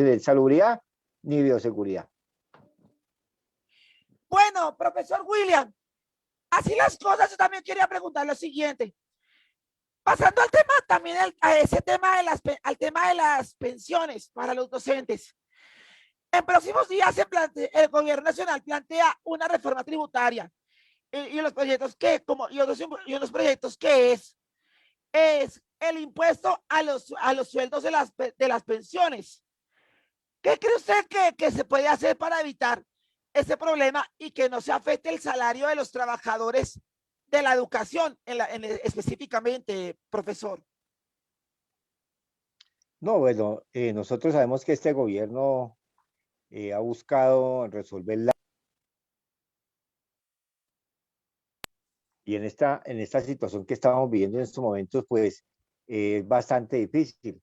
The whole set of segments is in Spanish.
de salubridad ni bioseguridad. Bueno, profesor William, así las cosas, yo también quería preguntar lo siguiente. Pasando al tema también, a ese tema de al tema de las pensiones para los docentes. En próximos días el gobierno nacional plantea una reforma tributaria y los proyectos y unos proyectos que es el impuesto a los sueldos de las pensiones. ¿Qué cree usted que se puede hacer para evitar ese problema y que no se afecte el salario de los trabajadores de la educación específicamente, profesor? No, bueno, nosotros sabemos que este gobierno ha buscado resolver y en esta situación que estamos viviendo en estos momentos, pues es bastante difícil.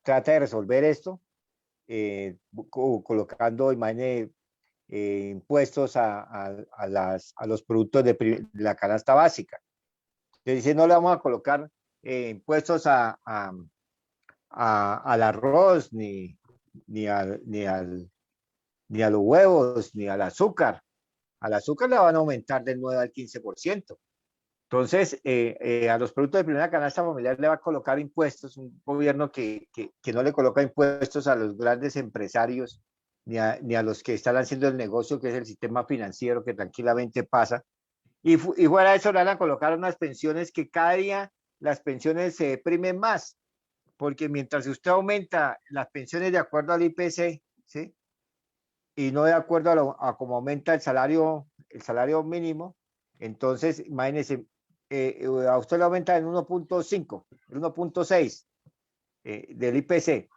Trata de resolver esto colocando, imagínate, impuestos a los productos de la canasta básica. Le dice, no le vamos a colocar impuestos al arroz, ni a los huevos, ni al azúcar. Al azúcar le van a aumentar del 9 al 15%. Entonces, a los productos de primera canasta familiar le va a colocar impuestos, un gobierno que no le coloca impuestos a los grandes empresarios ni a los que están haciendo el negocio, que es el sistema financiero que tranquilamente pasa. Y fuera de eso le van a colocar unas pensiones que cada día las pensiones se deprimen más, porque mientras usted aumenta las pensiones de acuerdo al IPC, ¿sí? Y no de acuerdo a cómo aumenta el salario mínimo, entonces imagínese, a usted le aumenta en 1.5, 1.6 del IPC,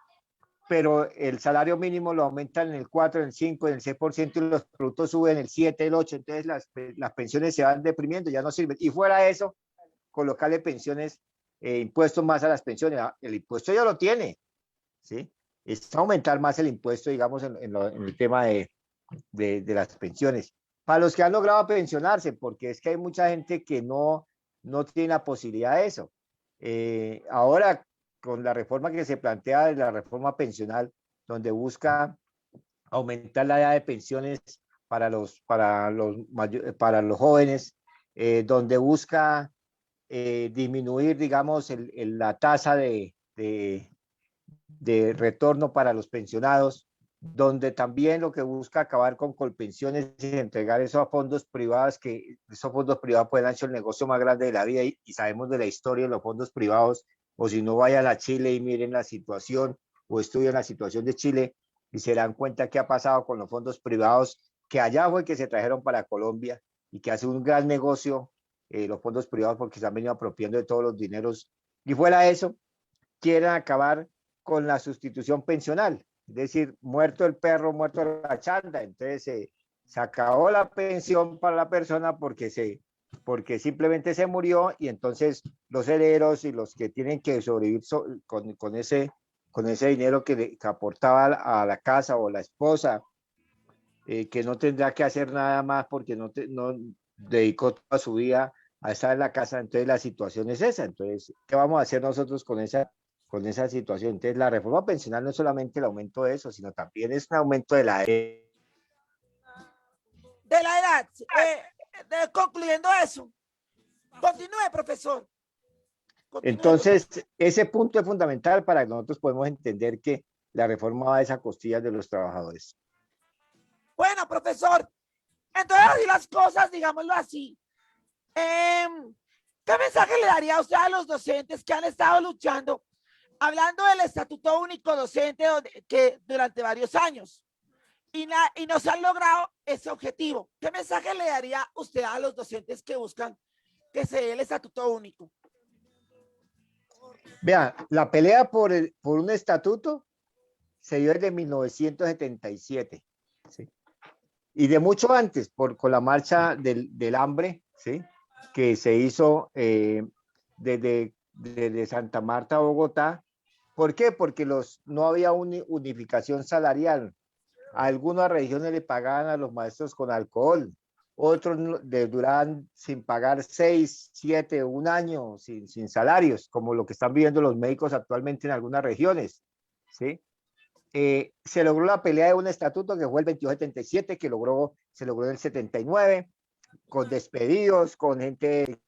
pero el salario mínimo lo aumentan en el 4, en el 5, en el 6% y los productos suben el 7, el 8, entonces las pensiones se van deprimiendo, ya no sirven. Y fuera de eso, colocarle pensiones, impuestos más a las pensiones, el impuesto ya lo tiene, ¿sí? Es aumentar más el impuesto, digamos, en el tema de las pensiones. Para los que han logrado pensionarse, porque es que hay mucha gente que no tiene la posibilidad de eso. Ahora, con la reforma que se plantea de la reforma pensional, donde busca aumentar la edad de pensiones para los jóvenes, donde busca disminuir, digamos, la tasa de retorno para los pensionados, donde también lo que busca acabar con Colpensiones y entregar eso a fondos privados, que esos fondos privados pueden hacer el negocio más grande de la vida y sabemos de la historia de los fondos privados, o si no vayan a Chile y miren la situación o estudian la situación de Chile y se dan cuenta qué ha pasado con los fondos privados que allá fue que se trajeron para Colombia y que hace un gran negocio los fondos privados porque se han venido apropiando de todos los dineros y fuera de eso quieren acabar con la sustitución pensional, es decir, muerto el perro, muerto la chanda, entonces se acabó la pensión para la persona porque simplemente se murió y entonces los herederos y los que tienen que sobrevivir con ese dinero que aportaba a la casa o la esposa, que no tendrá que hacer nada más porque no dedicó toda su vida a estar en la casa, entonces la situación es esa, entonces, ¿qué vamos a hacer nosotros con esa situación? Entonces, la reforma pensional no es solamente el aumento de eso, sino también es un aumento de la edad. De la edad, concluyendo eso, continúe, profesor. Continúe, por favor. Entonces, ese punto es fundamental para que nosotros podamos entender que la reforma va a esa costilla de los trabajadores. Bueno, profesor, entonces así las cosas, digámoslo así. ¿Qué mensaje le daría usted a los docentes que han estado luchando, hablando del Estatuto Único Docente que durante varios años y no se han logrado ese objetivo? ¿Qué mensaje le daría usted a los docentes que buscan que se dé el Estatuto Único? Vean, la pelea por un estatuto se dio desde 1977, ¿sí? Y de mucho antes, con la marcha del hambre, ¿sí? Que se hizo desde Santa Marta a Bogotá. ¿Por qué? Porque no había unificación salarial. A algunas regiones le pagaban a los maestros con alcohol, otros duraban sin pagar 6, 7, un año sin salarios, como lo que están viviendo los médicos actualmente en algunas regiones, ¿sí? se logró la pelea de un estatuto que fue el 2277, se logró en el 79, con despedidos, con gente,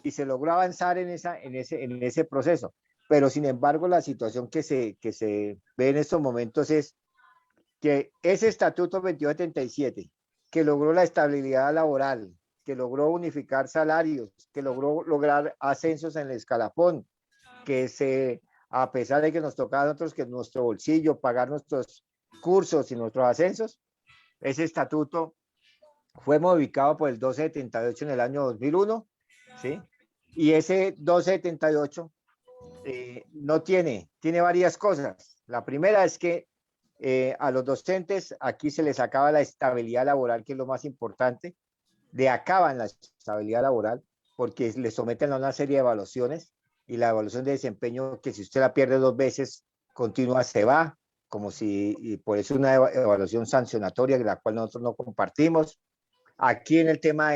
y se logró avanzar en ese proceso. Pero sin embargo, la situación que se ve en estos momentos es que ese estatuto 2277, que logró la estabilidad laboral, que logró unificar salarios, que logró lograr ascensos en el escalafón, a pesar de que nos tocaba a nosotros que en nuestro bolsillo pagar nuestros cursos y nuestros ascensos, ese estatuto fue modificado por el 1278 en el año 2001, ¿sí? Y ese 1278 no tiene varias cosas. La primera es que a los docentes aquí se les acaba la estabilidad laboral, que es lo más importante, le acaban la estabilidad laboral porque les someten a una serie de evaluaciones y la evaluación de desempeño, que si usted la pierde 2 veces continua, se va, y por eso una evaluación sancionatoria, la cual nosotros no compartimos. Aquí en el tema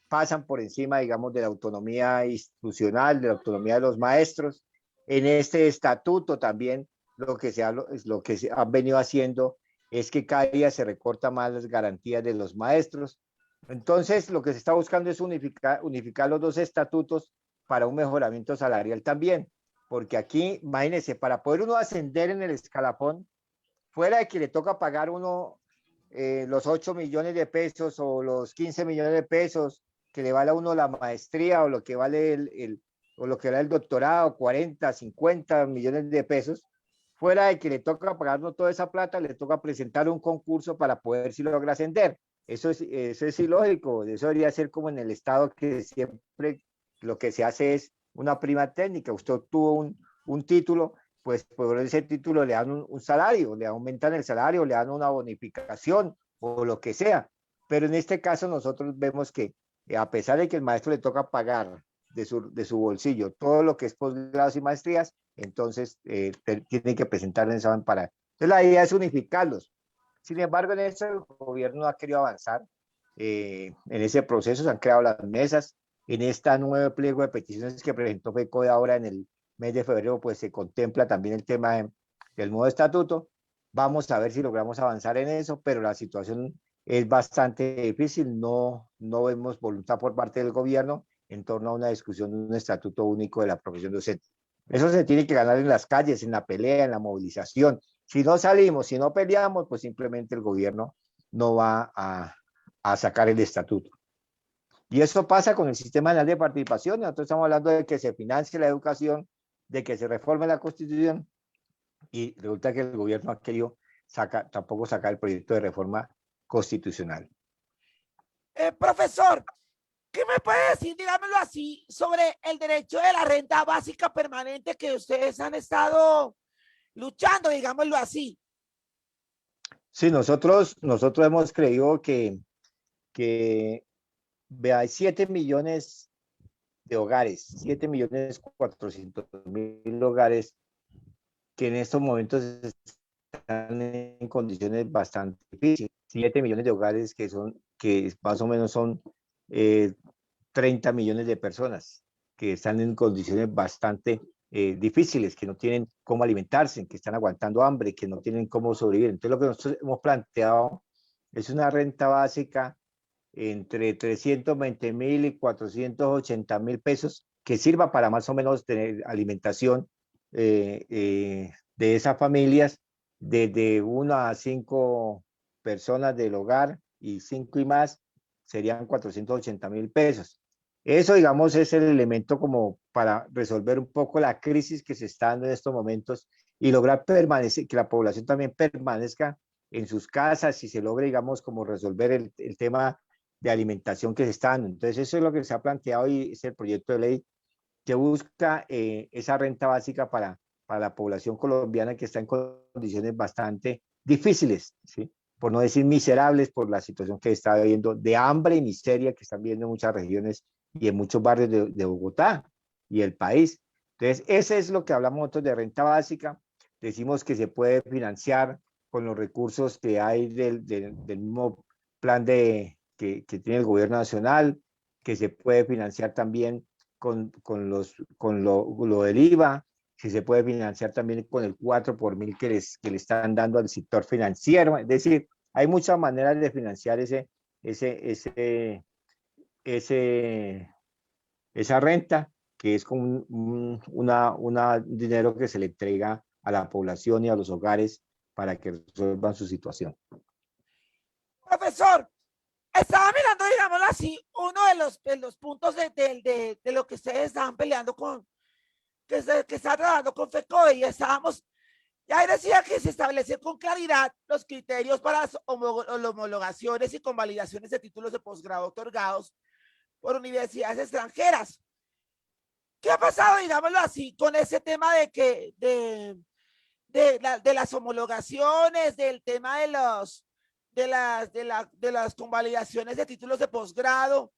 pasan por encima, digamos, de la autonomía institucional, de la autonomía de los maestros. En este estatuto también lo que se han venido haciendo es que cada día se recorta más las garantías de los maestros. Entonces, lo que se está buscando es unificar los dos estatutos para un mejoramiento salarial también, porque aquí, imagínense, para poder uno ascender en el escalafón, fuera de que le toca pagar uno los 8 millones de pesos o los 15 millones de pesos que le vale a uno la maestría o lo que vale o lo que vale el doctorado, 40, 50 millones de pesos, fuera de que le toca pagarnos toda esa plata, le toca presentar un concurso para poder si logra ascender. Eso es ilógico, eso debería ser como en el Estado, que siempre lo que se hace es una prima técnica. Usted obtuvo un título, pues por ese título le dan un salario, le aumentan el salario, le dan una bonificación o lo que sea. Pero en este caso nosotros vemos que a pesar de que el maestro le toca pagar de su bolsillo todo lo que es posgrados y maestrías, entonces tienen que presentar un examen para... Entonces la idea es unificarlos. Sin embargo, en eso el gobierno no ha querido avanzar en ese proceso, se han creado las mesas. En esta nueva pliego de peticiones que presentó FECODE ahora en el mes de febrero, pues se contempla también el tema del nuevo estatuto. Vamos a ver si logramos avanzar en eso, pero la situación es bastante difícil. No vemos voluntad por parte del gobierno en torno a una discusión de un estatuto único de la profesión docente. Eso se tiene que ganar en las calles, en la pelea, en la movilización. Si no salimos, si no peleamos, pues simplemente el gobierno no va a sacar el estatuto. Y eso pasa con el sistema nacional de participación. Nosotros estamos hablando de que se financie la educación, de que se reforme la Constitución, y resulta que el gobierno ha querido tampoco sacar el proyecto de reforma constitucional. Profesor, ¿qué me puede decir, digámoslo así, sobre el derecho de la renta básica permanente que ustedes han estado luchando, digámoslo así? Sí, nosotros hemos creído que hay 7 millones de hogares, 7.400.000 hogares que en estos momentos están en condiciones bastante difíciles. 7 millones de hogares que más o menos son 30 millones de personas que están en condiciones bastante difíciles, que no tienen cómo alimentarse, que están aguantando hambre, que no tienen cómo sobrevivir. Entonces lo que nosotros hemos planteado es una renta básica entre 320.000 y 480.000 pesos, que sirva para más o menos tener alimentación de esas familias, desde 1 a 5 personas del hogar, y 5 y más serían 480.000 pesos. Eso, digamos, es el elemento como para resolver un poco la crisis que se está dando en estos momentos y lograr permanecer, que la población también permanezca en sus casas y se logre, digamos, como resolver el tema de alimentación que se está dando. Entonces, eso es lo que se ha planteado y es el proyecto de ley que busca esa renta básica para la población colombiana que está en condiciones bastante difíciles, ¿sí? Por no decir miserables, por la situación que está viviendo de hambre y miseria que están viviendo en muchas regiones y en muchos barrios de Bogotá y el país. Entonces, ese es lo que hablamos nosotros de renta básica. Decimos que se puede financiar con los recursos que hay del mismo plan que tiene el gobierno nacional, que se puede financiar también con lo del IVA, si se puede financiar también con el 4 por mil que le están dando al sector financiero. Es decir, hay muchas maneras de financiar ese, ese, esa renta, que es como una dinero que se le entrega a la población y a los hogares para que resuelvan su situación. Profesor, estaba mirando, digámoslo así, uno de los puntos de lo que ustedes estaban peleando con, que está trabajando con FECODE y estábamos, ya decía que se establecen con claridad los criterios para las homologaciones y convalidaciones de títulos de posgrado otorgados por universidades extranjeras. ¿Qué ha pasado, digámoslo así, con ese tema de que, de las homologaciones, del tema de los, de las convalidaciones de títulos de posgrado?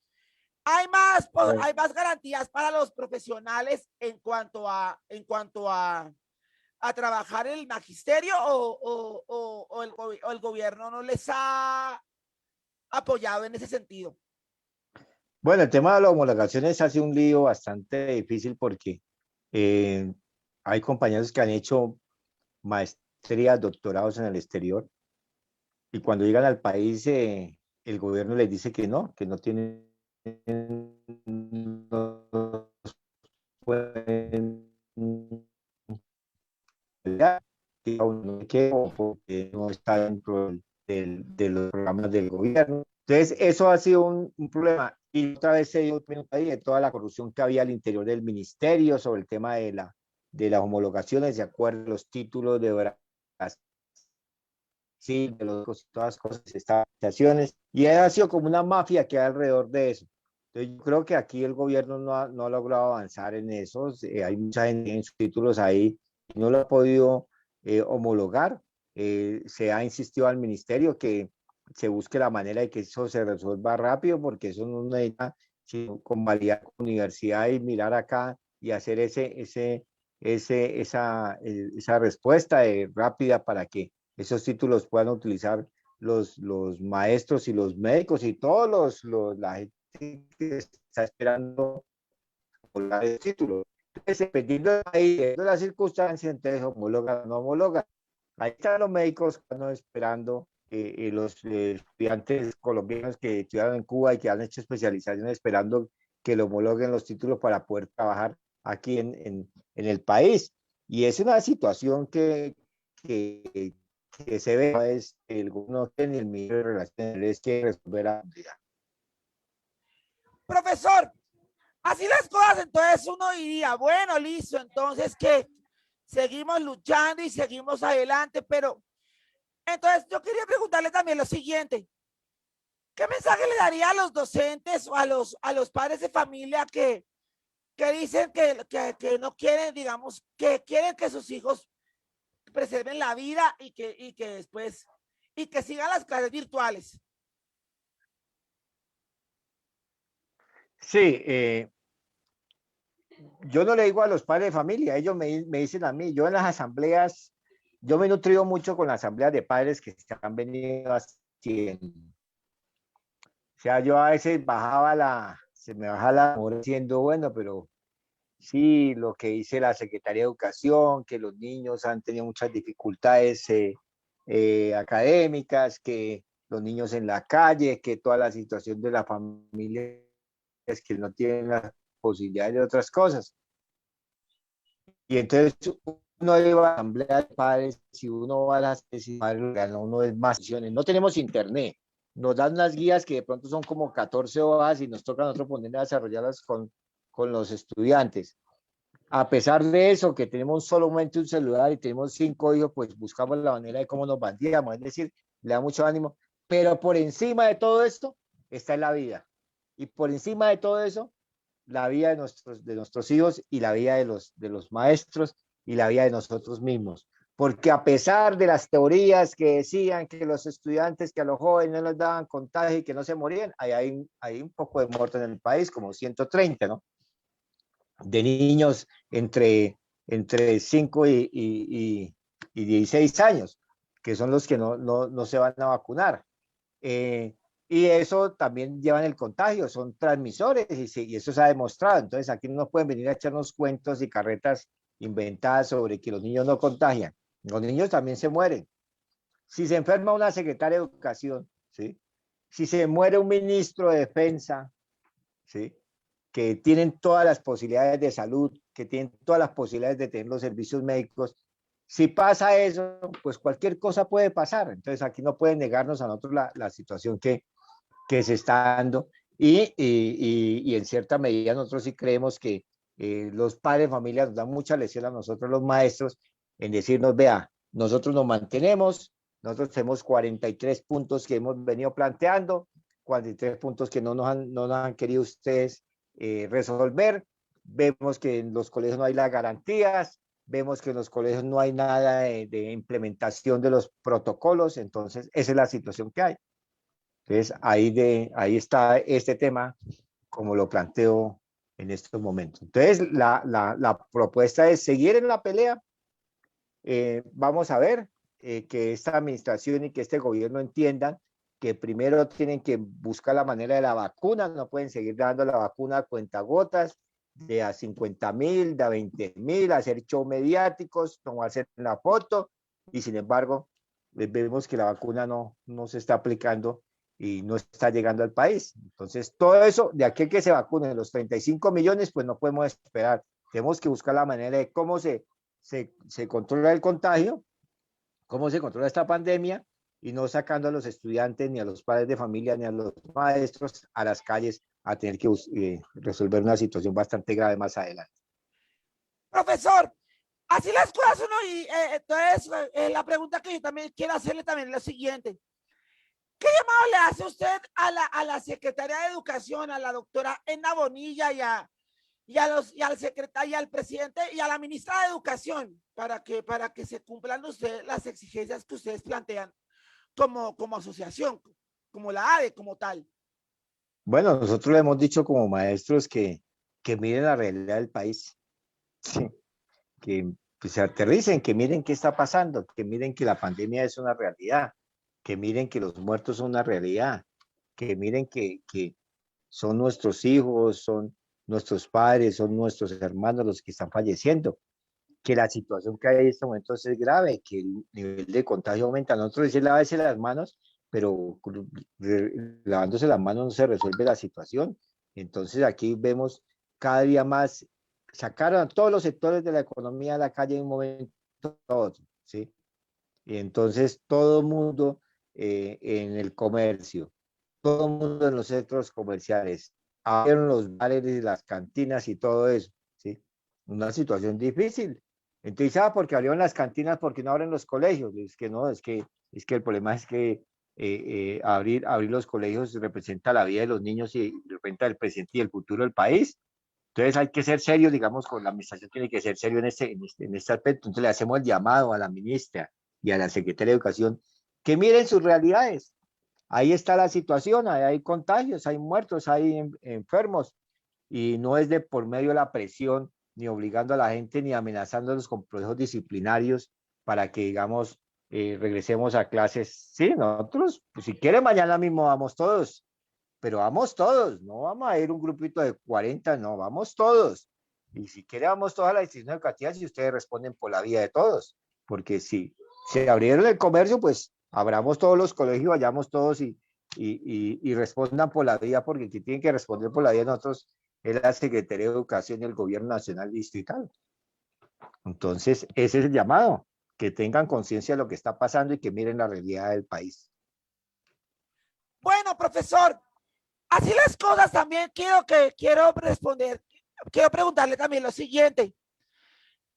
Hay más garantías para los profesionales en cuanto a trabajar en el magisterio o el gobierno no les ha apoyado en ese sentido? Bueno, el tema de las homologaciones ha sido un lío bastante difícil porque eh, hay compañeros que han hecho maestrías, doctorados en el exterior y cuando llegan al país el gobierno les dice que no tienen, no pueden porque no está dentro de los programas del gobierno. Entonces, eso ha sido un problema. Y otra vez se dio ahí de toda la corrupción que había al interior del ministerio sobre el tema de las homologaciones, de acuerdo a los títulos de Brasil, de los, todas las cosas, estas estaciones. Y ha sido como una mafia que hay alrededor de eso. Entonces, yo creo que aquí el gobierno no ha logrado avanzar en eso. Hay mucha gente en sus títulos ahí y no lo ha podido homologar. Se ha insistido al ministerio que se busque la manera de que eso se resuelva rápido, porque eso no necesita convalidar con la universidad y mirar acá y hacer esa respuesta rápida para que esos títulos puedan utilizar los maestros y los médicos y todos la gente que está esperando por el título. Entonces, dependiendo de las circunstancias, entonces homologa o no homologa. Ahí están los médicos esperando, los estudiantes colombianos que estudiaron en Cuba y que han hecho especialización esperando que lo homologuen los títulos para poder trabajar aquí en el país. Y es una situación que se ve, no es el gobierno ni el Ministerio de Relaciones que resolver la vida. Profesor, así las cosas, entonces uno diría, bueno, listo, entonces que seguimos luchando y seguimos adelante, pero entonces yo quería preguntarle también lo siguiente. ¿Qué mensaje le daría a los docentes o a los padres de familia que dicen que no quieren, digamos, que quieren que sus hijos preserven la vida y que después, y que sigan las clases virtuales? Sí, yo no le digo a los padres de familia, ellos me dicen a mí, yo en las asambleas, yo me he nutrido mucho con las asambleas de padres que se han venido haciendo. O sea, yo a veces se me baja la hora diciendo, bueno, pero sí, lo que dice la Secretaría de Educación, que los niños han tenido muchas dificultades académicas, que los niños en la calle, que toda la situación de la familia es que no tienen las posibilidades de otras cosas. Y entonces uno iba a asamblea de padres, si uno va a las padres, uno es más decisiones. No tenemos internet, nos dan unas guías que de pronto son como 14 hojas y nos toca a nosotros poner a desarrollarlas con los estudiantes. A pesar de eso, que tenemos solamente un celular y tenemos 5 hijos, pues buscamos la manera de cómo nos bandeamos, es decir, le da mucho ánimo. Pero por encima de todo esto está la vida. Y por encima de todo eso, la vida de nuestros hijos y la vida de los maestros y la vida de nosotros mismos. Porque a pesar de las teorías que decían que los estudiantes, que a los jóvenes no les daban contagio y que no se morían, hay un poco de muertos en el país, como 130, ¿no? De niños entre 5 y 16 años, que son los que no se van a vacunar. Y eso también llevan el contagio, son transmisores y eso se ha demostrado. Entonces aquí no nos pueden venir a echarnos cuentos y carretas inventadas sobre que los niños no contagian. Los niños también se mueren. Si se enferma una secretaria de educación, ¿sí? Si se muere un ministro de defensa, ¿sí? Que tienen todas las posibilidades de salud, que tienen todas las posibilidades de tener los servicios médicos, si pasa eso, pues cualquier cosa puede pasar. Entonces aquí no pueden negarnos a nosotros la situación que se está dando y en cierta medida nosotros sí creemos que los padres de familia nos dan mucha lección a nosotros los maestros en decirnos, vea, nosotros nos mantenemos, nosotros tenemos 43 puntos que hemos venido planteando, 43 puntos que no nos han querido ustedes resolver, vemos que en los colegios no hay las garantías, vemos que en los colegios no hay nada de implementación de los protocolos, entonces esa es la situación que hay. Entonces, ahí está este tema, como lo planteo en estos momentos. Entonces, la propuesta es seguir en la pelea. Vamos a ver que esta administración y que este gobierno entiendan que primero tienen que buscar la manera de la vacuna, no pueden seguir dando la vacuna a cuentagotas, de a 50.000, de a 20.000, hacer show mediáticos, tomarse la foto, y sin embargo, vemos que la vacuna no se está aplicando y no está llegando al país. Entonces, todo eso, de aquí que se vacunen los 35 millones, pues no podemos esperar. Tenemos que buscar la manera de cómo se controla el contagio, cómo se controla esta pandemia y no sacando a los estudiantes, ni a los padres de familia, ni a los maestros a las calles a tener que resolver una situación bastante grave más adelante. Profesor, así las cosas uno y entonces la pregunta que yo también quiero hacerle también es la siguiente. ¿Qué llamado le hace usted a la secretaria de Educación, a la doctora Ena Bonilla y al secretario, y al presidente y a la ministra de Educación para que se cumplan ustedes las exigencias que ustedes plantean como asociación, como la ADE, como tal? Bueno, nosotros le hemos dicho como maestros que miren la realidad del país, sí, que pues, se aterricen, que miren qué está pasando, que miren que la pandemia es una realidad, que miren que los muertos son una realidad, que miren que son nuestros hijos, son nuestros padres, son nuestros hermanos los que están falleciendo, que la situación que hay en este momento es grave, que el nivel de contagio aumenta. Nosotros decimos lavarse las manos, pero lavándose las manos no se resuelve la situación. Entonces aquí vemos cada día más, sacaron a todos los sectores de la economía a la calle en un momento a otro, ¿sí? Y entonces todo el mundo en el comercio, todo el mundo en los centros comerciales, abrieron los bares y las cantinas y todo eso, ¿sí? Una situación difícil. Entonces, porque abrieron las cantinas, porque no abren los colegios. Es que no, es que el problema es que abrir los colegios representa la vida de los niños y representa el presente y el futuro del país. Entonces hay que ser serio, digamos, con la administración tiene que ser serio en este aspecto. Entonces le hacemos el llamado a la ministra y a la secretaria de Educación que miren sus realidades. Ahí está la situación, ahí hay contagios, hay muertos, hay enfermos y no es de por medio de la presión ni obligando a la gente ni amenazándolos con procesos disciplinarios para que, digamos, regresemos a clases. Sí, nosotros, pues, si quieren mañana mismo vamos todos, pero vamos todos, no vamos a ir un grupito de 40, no, vamos todos. Y si quieren vamos todas las instituciones educativas y ustedes responden por la vida de todos, porque si se abrieron el comercio, pues abramos todos los colegios, vayamos todos y respondan por la vida, porque quien tiene que responder por la vida de nosotros es la Secretaría de Educación y el Gobierno Nacional Distrital. Entonces, ese es el llamado, que tengan conciencia de lo que está pasando y que miren la realidad del país. Bueno, profesor, así las cosas también quiero responder, quiero preguntarle también lo siguiente.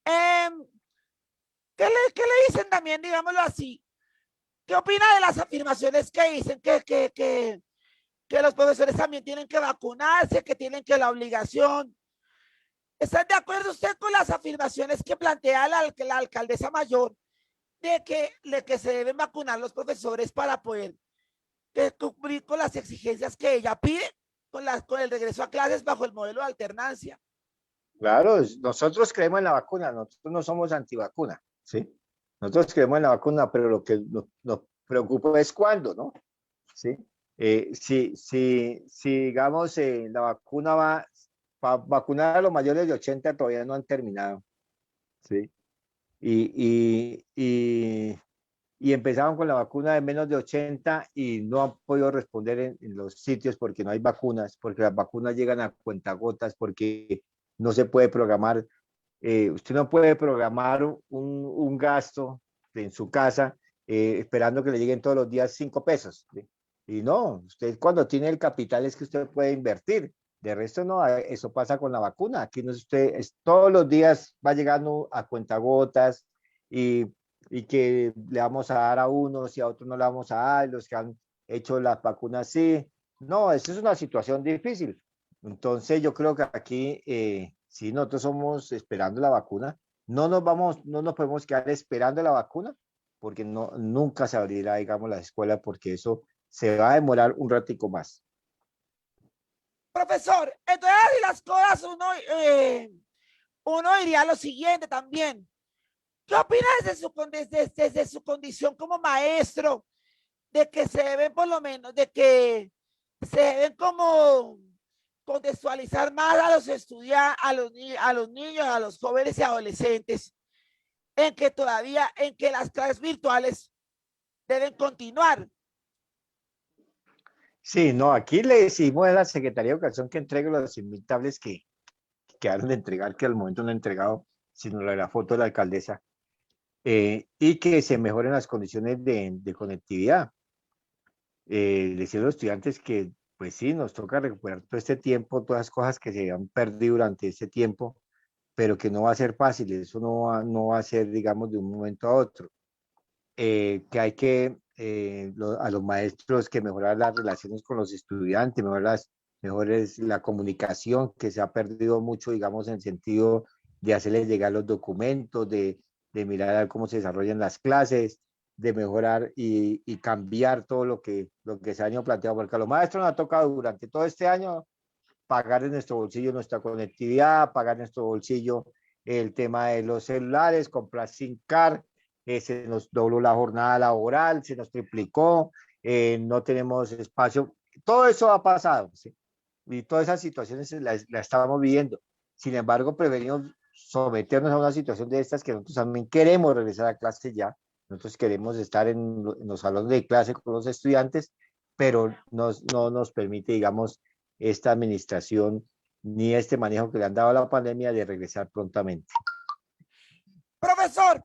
Eh, qué le dicen también, digámoslo así? ¿Qué opina de las afirmaciones que dicen que los profesores también tienen que vacunarse, que tienen que la obligación? ¿Está de acuerdo usted con las afirmaciones que plantea la alcaldesa mayor de que se deben vacunar los profesores para poder cumplir con las exigencias que ella pide con el regreso a clases bajo el modelo de alternancia? Claro, nosotros creemos en la vacuna, nosotros no somos antivacuna, ¿sí? Nosotros creemos en la vacuna, pero lo que nos preocupa es cuándo, ¿no? ¿Sí? Si digamos, la vacuna va, para vacunar a los mayores de 80 todavía no han terminado, ¿sí? Y empezaron con la vacuna de menos de 80 y no han podido responder en los sitios porque no hay vacunas, porque las vacunas llegan a cuentagotas, porque no se puede programar. Usted no puede programar un gasto en su casa esperando que le lleguen todos los días 5 pesos, ¿sí? Y no, usted cuando tiene el capital es que usted puede invertir. De resto no, eso pasa con la vacuna. Aquí no es usted, todos los días va llegando a cuentagotas y, y que le vamos a dar a unos y a otros no le vamos a dar, los que han hecho las vacunas sí. No, eso es una situación difícil. Entonces yo creo que aquí, si nosotros somos esperando la vacuna, no nos podemos quedar esperando la vacuna, porque no, nunca se abrirá, digamos, la escuela, porque eso se va a demorar un ratico más. Profesor, entonces así las cosas uno diría lo siguiente también. ¿Qué opina desde su condición como maestro de que se deben por lo menos, de que se deben como contextualizar más a los estudiantes, a los niños, a los jóvenes y adolescentes, en que todavía, en que las clases virtuales deben continuar? Sí, no, aquí le decimos a la Secretaría de Educación que entregue los invitables que quedaron de entregar, que al momento no han entregado, sino la foto de la alcaldesa, y que se mejoren las condiciones de conectividad. Decir a los estudiantes que, pues sí, nos toca recuperar todo este tiempo, todas las cosas que se han perdido durante este tiempo, pero que no va a ser fácil, eso no va a ser, digamos, de un momento a otro. Que hay que, a los maestros, que mejorar las relaciones con los estudiantes, mejores la comunicación, que se ha perdido mucho, digamos, en el sentido de hacerles llegar los documentos, de mirar a ver cómo se desarrollan las clases, de mejorar y cambiar todo lo que se ha año planteado, porque a los maestros nos ha tocado durante todo este año pagar en nuestro bolsillo nuestra conectividad, pagar en nuestro bolsillo el tema de los celulares, comprar SIM card, se nos dobló la jornada laboral, se nos triplicó, no tenemos espacio, todo eso ha pasado, ¿sí? Y todas esas situaciones las estábamos viviendo. Sin embargo, preferimos someternos a una situación de estas, que nosotros también queremos regresar a clase ya, nosotros queremos estar en los salones de clase con los estudiantes, pero no nos permite, digamos, esta administración ni este manejo que le han dado a la pandemia de regresar prontamente. Profesor,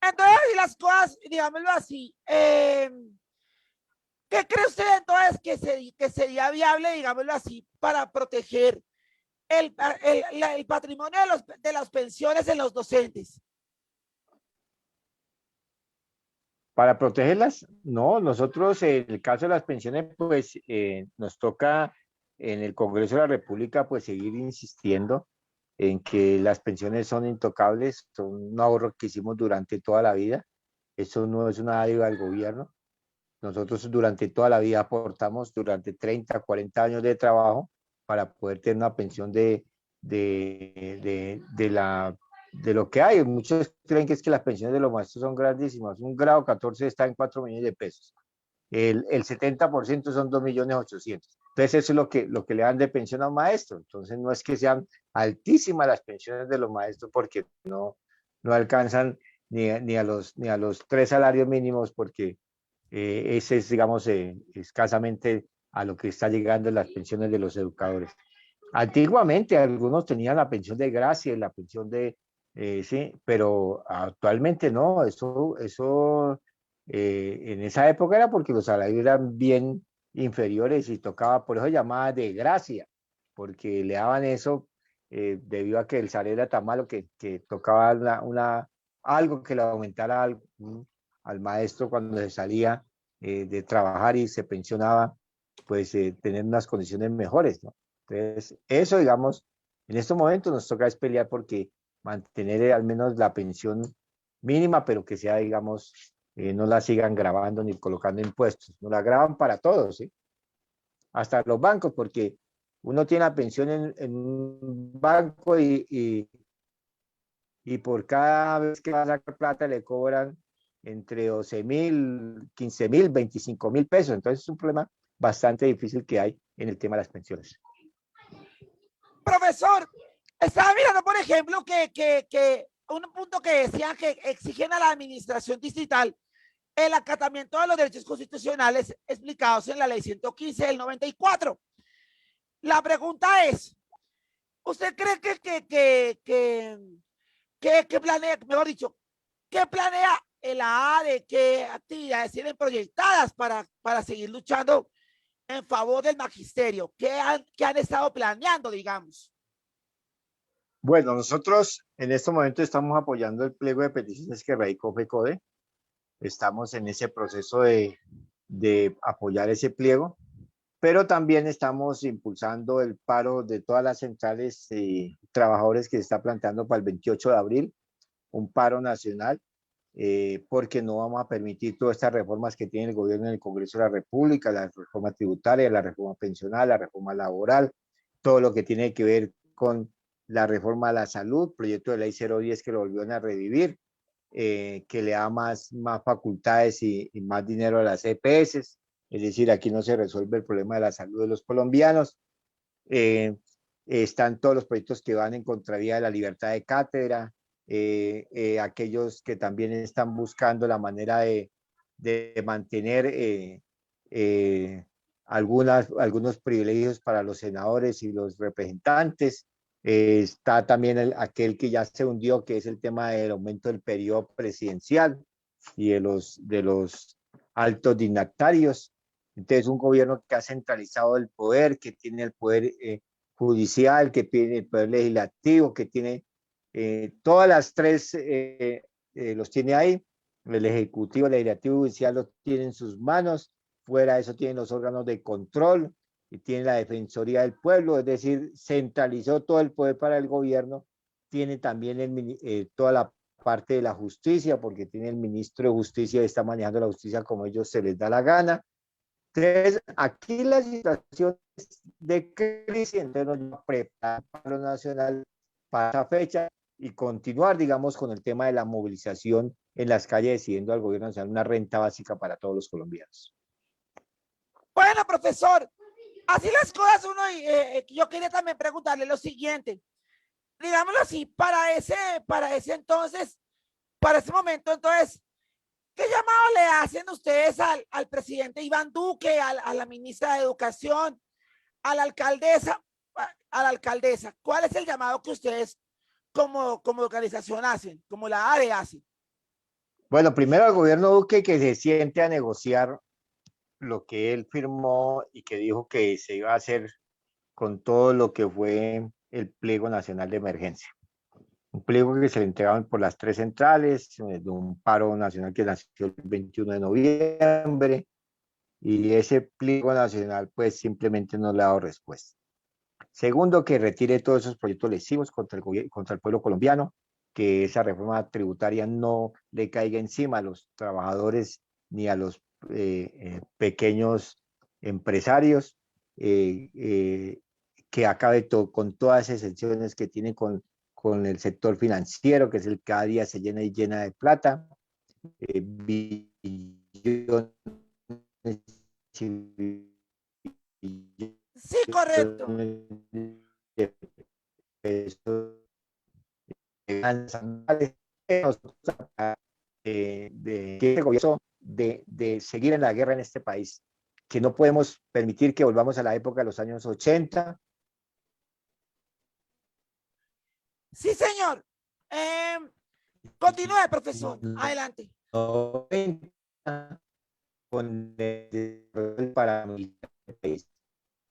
entonces así las cosas, digámoslo así, ¿qué cree usted entonces que sería viable, digámoslo así, para proteger el patrimonio de las pensiones de los docentes? Para protegerlas, no, nosotros en el caso de las pensiones, pues nos toca en el Congreso de la República, pues seguir insistiendo en que las pensiones son intocables, son un ahorro que hicimos durante toda la vida, eso no es una dádiva del gobierno. Nosotros durante toda la vida aportamos durante 30, 40 años de trabajo para poder tener una pensión de lo que hay. Muchos creen que es que las pensiones de los maestros son grandísimas. Un grado 14 está en 4 millones de pesos. El 70% son 2.800.000. Entonces eso es lo que le dan de pensión a un maestro. Entonces no es que sean altísimas las pensiones de los maestros, porque no alcanzan ni a los 3 salarios mínimos, porque ese es, digamos, escasamente a lo que está llegando las pensiones de los educadores. Antiguamente algunos tenían la pensión de gracia y la pensión sí, pero actualmente no, eso en esa época era porque los salarios eran bien inferiores y tocaba, por eso llamaba de gracia, porque le daban eso debido a que el salario era tan malo que tocaba algo que le aumentara al maestro cuando se salía de trabajar y se pensionaba, pues tener unas condiciones mejores, ¿no? Entonces, eso, digamos, en estos momentos nos toca es pelear porque mantener al menos la pensión mínima, pero que sea, digamos, no la sigan grabando ni colocando impuestos, no la graban para todos, ¿sí? Hasta los bancos, porque uno tiene la pensión en un banco y por cada vez que va a sacar plata le cobran entre 12.000, 15.000, 25.000 pesos. Entonces es un problema bastante difícil que hay en el tema de las pensiones. Profesor, estaba mirando, por ejemplo, que un punto que decían que exigen a la administración distrital el acatamiento de los derechos constitucionales explicados en la ley 115 del 94. La pregunta es, ¿usted cree que planea, mejor dicho, qué planea el AADE, qué actividades tienen proyectadas para seguir luchando en favor del magisterio? ¿Qué han estado planeando, digamos? Bueno, nosotros en este momento estamos apoyando el pliego de peticiones que radicó FECODE. Estamos en ese proceso de apoyar ese pliego, pero también estamos impulsando el paro de todas las centrales y trabajadores que se está planteando para el 28 de abril, un paro nacional, porque no vamos a permitir todas estas reformas que tiene el gobierno en el Congreso de la República, la reforma tributaria, la reforma pensional, la reforma laboral, todo lo que tiene que ver con la reforma a la salud, proyecto de ley 010 que lo volvieron a revivir, que le da más facultades y más dinero a las EPS, es decir, aquí no se resuelve el problema de la salud de los colombianos. Están todos los proyectos que van en contravía de la libertad de cátedra, aquellos que también están buscando la manera de mantener algunos privilegios para los senadores y los representantes. Está también aquel que ya se hundió, que es el tema del aumento del periodo presidencial y de los altos dignatarios. Entonces, un gobierno que ha centralizado el poder, que tiene el poder judicial, que tiene el poder legislativo, que tiene todas las tres, los tiene ahí. El ejecutivo, el legislativo y el judicial los tiene en sus manos. Fuera de eso tienen los órganos de control y tiene la Defensoría del Pueblo, es decir, centralizó todo el poder para el gobierno. Tiene también toda la parte de la justicia, porque tiene el ministro de Justicia y está manejando la justicia como ellos se les da la gana. Entonces, aquí la situación es de crisis, entonces nos prepara para lo nacional para esa fecha y continuar, digamos, con el tema de la movilización en las calles, decidiendo al gobierno nacional una renta básica para todos los colombianos. Bueno, profesor, así las cosas, yo quería también preguntarle lo siguiente. Digámoslo así, para ese momento, entonces, ¿qué llamado le hacen ustedes al presidente Iván Duque, a la ministra de Educación, a la alcaldesa, ¿Cuál es el llamado que ustedes como organización hacen, como la ARE hace? Bueno, primero al gobierno Duque que se siente a negociar lo que él firmó y que dijo que se iba a hacer con todo lo que fue el pliego nacional de emergencia. Un pliego que se le entregaban por las tres centrales, de un paro nacional que nació el 21 de noviembre, y ese pliego nacional pues simplemente no le ha dado respuesta. Segundo, que retire todos esos proyectos lesivos contra el pueblo colombiano, que esa reforma tributaria no le caiga encima a los trabajadores ni a los pequeños empresarios, que acabe con todas esas exenciones que tiene con el sector financiero, que es el cada día se llena y llena de plata, billones Sí, correcto. de pesos de seguir en la guerra en este país, que no podemos permitir que volvamos a la época de los años 80. Sí, señor. Continúe, profesor. Adelante. 90, con el paramilitar del país.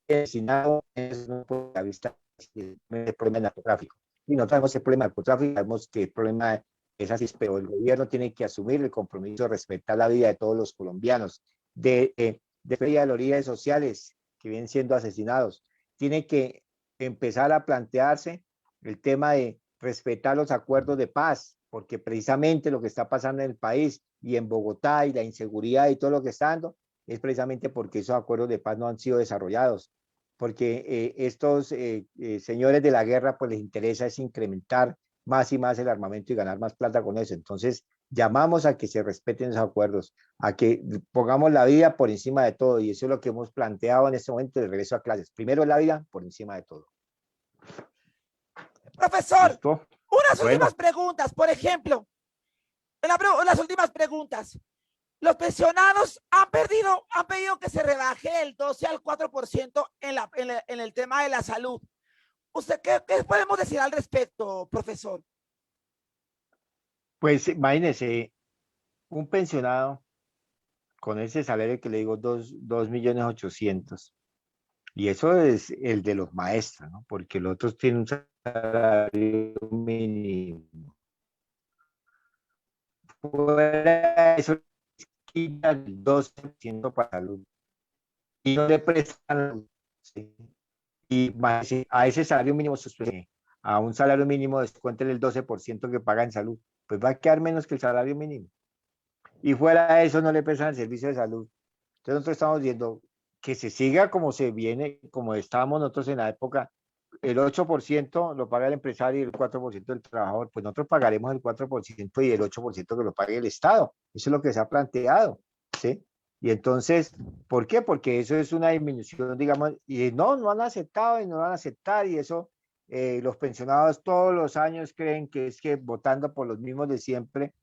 El Senado no puede la vista el problema del narcotráfico. Y no tenemos el problema del narcotráfico, sabemos que el problema es así, pero el gobierno tiene que asumir el compromiso de respetar la vida de todos los colombianos, de los líderes sociales que vienen siendo asesinados. Tiene que empezar a plantearse el tema de respetar los acuerdos de paz, porque precisamente lo que está pasando en el país y en Bogotá y la inseguridad y todo lo que está dando es precisamente porque esos acuerdos de paz no han sido desarrollados, porque estos señores de la guerra pues les interesa es incrementar más y más el armamento y ganar más plata con eso. Entonces llamamos a que se respeten esos acuerdos, a que pongamos la vida por encima de todo, y eso es lo que hemos planteado en este momento de regreso a clases. Primero la vida por encima de todo. Profesor, ¿Listo? Unas Bueno, últimas preguntas, por ejemplo, las últimas preguntas. Los pensionados han pedido que se rebaje del 12 al 4% en el tema de la salud. ¿Usted qué podemos decir al respecto, profesor? pues imagínese, un pensionado con ese salario que le digo, 2.800.000, y eso es el de los maestros, ¿no? Porque los otros tienen un salario mínimo. Fuera de eso, quita el 12% para salud y no le prestan, ¿sí? Y más, si a ese salario mínimo, a un salario mínimo descuenten el 12% que paga en salud, pues va a quedar menos que el salario mínimo. Y fuera de eso no le prestan el servicio de salud. Entonces nosotros estamos viendo que se siga como se viene, como estábamos nosotros en la época, el 8% lo paga el empresario y el 4% del trabajador, pues nosotros pagaremos el 4% y el 8% que lo pague el Estado. Eso es lo que se ha planteado, ¿sí? Y entonces, ¿por qué? Porque eso es una disminución, digamos, y no han aceptado y no van a aceptar, y eso, los pensionados todos los años creen que es que votando por los mismos de siempre,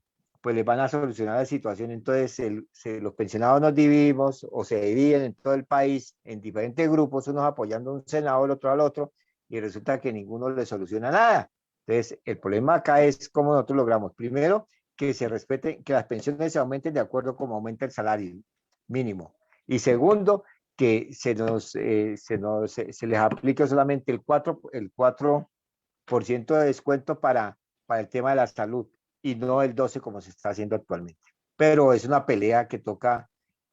pues les van a solucionar la situación. Entonces, los pensionados nos dividimos o se dividen en todo el país en diferentes grupos, unos apoyando a un senador, otro al otro, y resulta que ninguno le soluciona nada. Entonces, el problema acá es cómo nosotros logramos, primero, que se respeten, que las pensiones se aumenten de acuerdo a cómo aumenta el salario mínimo. Y segundo, que se les aplique solamente el 4% de descuento para el tema de la salud y no el 12% como se está haciendo actualmente. Pero es una pelea que toca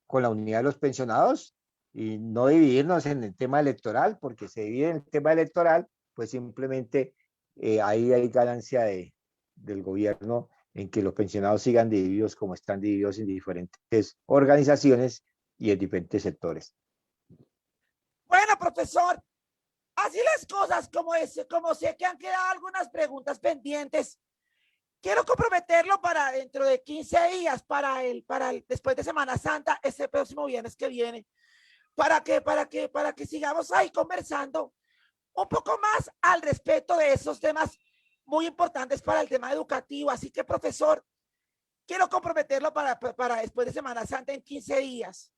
con la unidad de los pensionados y no dividirnos en el tema electoral, porque se divide en el tema electoral, pues simplemente ahí hay ganancia del gobierno en que los pensionados sigan divididos como están divididos en diferentes organizaciones y en diferentes sectores. Bueno, profesor, así las cosas, como sé que han quedado algunas preguntas pendientes, quiero comprometerlo para dentro de 15 días, después de Semana Santa, este próximo viernes que viene, para que sigamos ahí conversando un poco más al respecto de esos temas muy importantes para el tema educativo. Así que, profesor, quiero comprometerlo para después de Semana Santa en 15 días.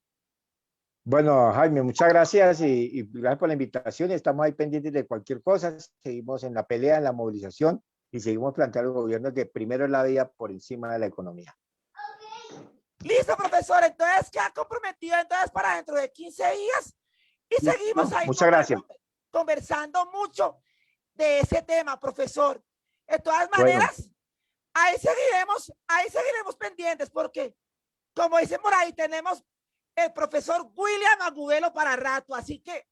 Bueno, Jaime, muchas gracias y gracias por la invitación. Estamos ahí pendientes de cualquier cosa. Seguimos en la pelea, en la movilización y seguimos planteando al gobierno que primero es la vida por encima de la economía. Listo, profesor. Entonces queda comprometido entonces para dentro de 15 días y seguimos ¿No? ahí Muchas gracias. conversando mucho de ese tema, profesor. De todas Bueno, maneras, ahí seguiremos pendientes porque, como dicen por ahí, tenemos el profesor William Agudelo para rato. Así que,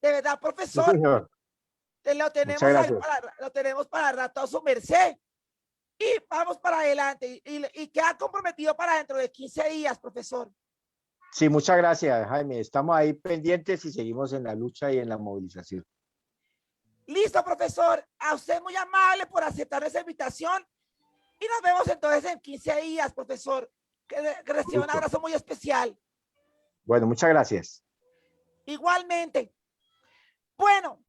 de verdad, sí, profesor, señor. Muchas gracias. lo tenemos para rato a su merced. Y vamos para adelante. Y queda comprometido para dentro de 15 días, profesor. Sí, muchas gracias, Jaime. Estamos ahí pendientes y seguimos en la lucha y en la movilización. Listo, profesor. A usted muy amable por aceptar esa invitación. Y nos vemos entonces en 15 días, profesor. Que reciba un Listo. abrazo muy especial. Bueno, muchas gracias. Igualmente. Bueno,